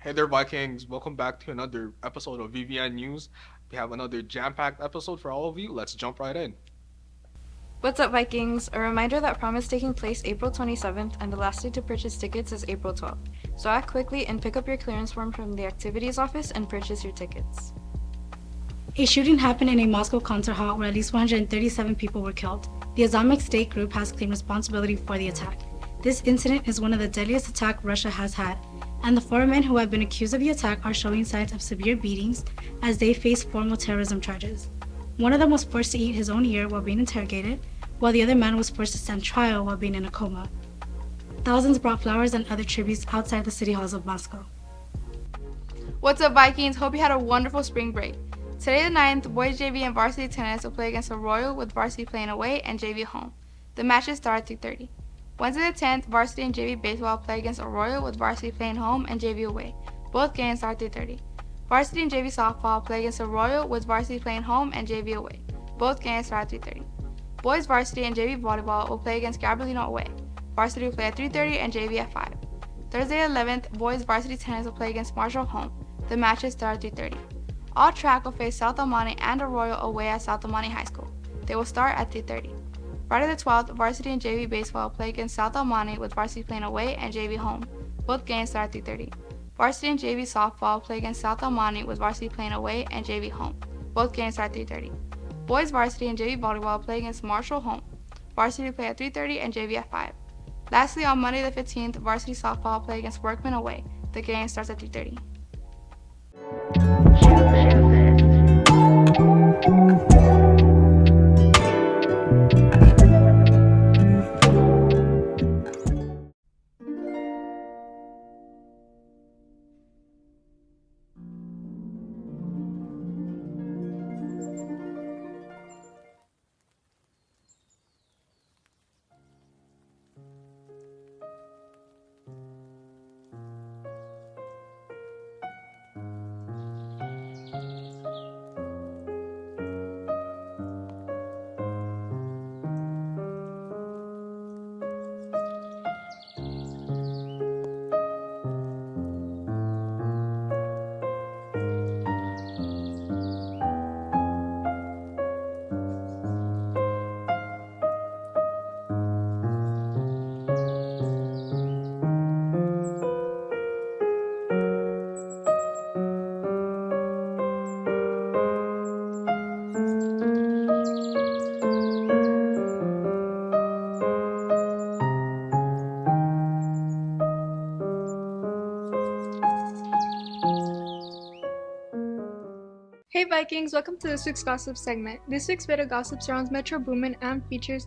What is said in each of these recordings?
Hey there, Vikings. Welcome back to another episode of VVN News. We have another jam packed episode for all of you. Let's jump right in. What's up, Vikings? A reminder that prom is taking place April 27th and the last day to purchase tickets is April 12th. So act quickly and pick up your clearance form from the activities office and purchase your tickets. A shooting happened in a Moscow concert hall where at least 137 people were killed. The Islamic State group has claimed responsibility for the attack. This incident is one of the deadliest attacks Russia has had, and the four men who have been accused of the attack are showing signs of severe beatings as they face formal terrorism charges. One of them was forced to eat his own ear while being interrogated, while the other man was forced to stand trial while being in a coma. Thousands brought flowers and other tributes outside the city halls of Moscow. What's up, Vikings? Hope you had a wonderful spring break. Today the 9th, boys JV and varsity tennis will play against the Royal with varsity playing away and JV home. The matches start at 3:30. Wednesday the 10th, varsity and JV baseball play against the Royal with varsity playing home and JV away. Both games start at 3:30. Varsity and JV softball play against the Royal with varsity playing home and JV away. Both games start at 3:30. Boys varsity and JV volleyball will play against Gabrielino away. Varsity will play at 3:30 and JV at 5. Thursday 11th, boys varsity tennis will play against Marshall home. The matches start at 3:30. All track will face South Almani and the Royal away at South Almani High School. They will start at 3:30. Friday the 12th, varsity and JV baseball will play against South Almani with varsity playing away and JV home. Both games start at 3:30. Varsity and JV softball will play against South Almani with varsity playing away and JV home. Both games start at 3:30. Boys varsity and JV volleyball will play against Marshall home. Varsity will play at 3:30 and JV at 5. Lastly, on Monday the 15th, varsity softball will play against Workman away. The game starts at 3:30. Hey Vikings, welcome to this week's gossip segment. This week's bit of gossip surrounds Metro Boomin and features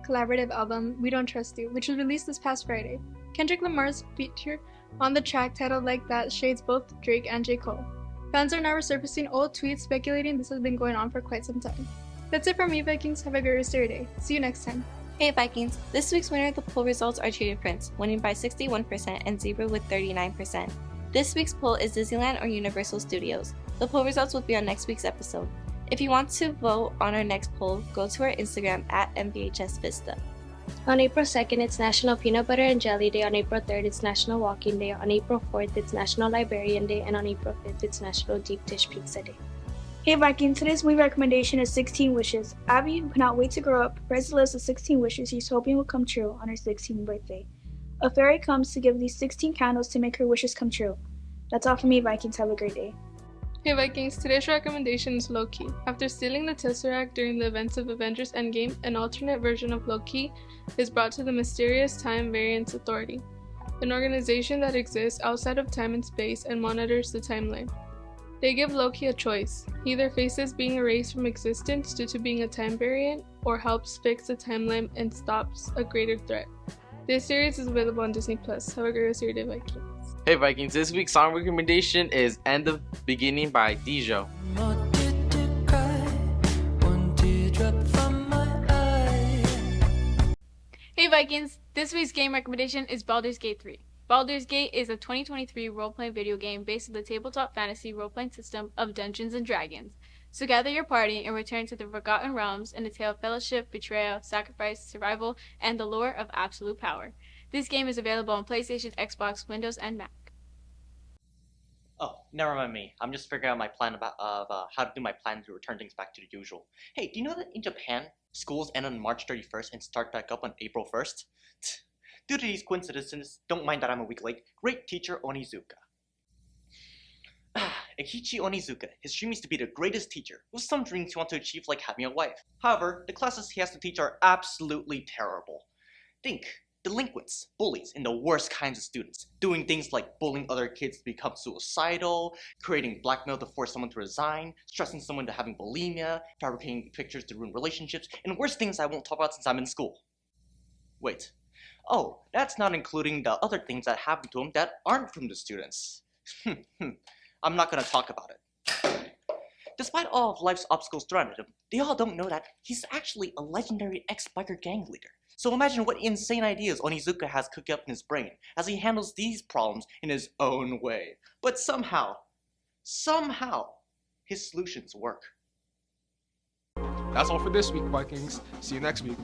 collaborative album We Don't Trust You, which was released this past Friday. Kendrick Lamar's feature on the track titled Like That shades both Drake and J. Cole. Fans are now resurfacing old tweets speculating this has been going on for quite some time. That's it from me, Vikings. Have a great rest of your day. See you next time. Hey Vikings, this week's winner of the poll results are Cheetah Prince, winning by 61% and Zebra with 39%. This week's poll is Disneyland or Universal Studios. The poll results will be on next week's episode. If you want to vote on our next poll, go to our Instagram at MVHSVista. On April 2nd, it's National Peanut Butter and Jelly Day. On April 3rd, it's National Walking Day. On April 4th, it's National Librarian Day. And on April 5th, it's National Deep Dish Pizza Day. Hey Viking, today's movie recommendation is 16 Wishes. Abby, who cannot wait to grow up, writes a list of 16 wishes she's hoping will come true on her 16th birthday. A fairy comes to give these 16 candles to make her wishes come true. That's all from me, Vikings. Have a great day. Hey Vikings, today's recommendation is Loki. After stealing the Tesseract during the events of Avengers Endgame, an alternate version of Loki is brought to the mysterious Time Variance Authority, an organization that exists outside of time and space and monitors the timeline. They give Loki a choice. He either faces being erased from existence due to being a time variant, or helps fix the timeline and stops a greater threat. This series is available on Disney+. Have a great rest of your day, Vikings. Hey Vikings, this week's song recommendation is End of Beginning by Dijo. Hey Vikings, this week's game recommendation is Baldur's Gate 3. Baldur's Gate is a 2023 role-playing video game based on the tabletop fantasy role-playing system of Dungeons & Dragons. So gather your party and return to the Forgotten Realms in a tale of fellowship, betrayal, sacrifice, survival, and the lure of absolute power. This game is available on PlayStation, Xbox, Windows, and Mac. Oh, never mind me. I'm just figuring out my plan how to do my plan to return things back to the usual. Hey, do you know that in Japan, schools end on March 31st and start back up on April 1st? Due to these coincidences, don't mind that I'm a week late. Great teacher Onizuka. Eikichi Onizuka. His dream is to be the greatest teacher, with some dreams he wants to achieve like having a wife. However, the classes he has to teach are absolutely terrible. Think, delinquents, bullies, and the worst kinds of students, doing things like bullying other kids to become suicidal, creating blackmail to force someone to resign, stressing someone to having bulimia, fabricating pictures to ruin relationships, and worse things I won't talk about since I'm in school. Wait. Oh, that's not including the other things that happen to him that aren't from the students. I'm not gonna talk about it. Despite all of life's obstacles thrown at him, they all don't know that he's actually a legendary ex-biker gang leader. So imagine what insane ideas Onizuka has cooked up in his brain as he handles these problems in his own way. But somehow, his solutions work. That's all for this week, Vikings. See you next week.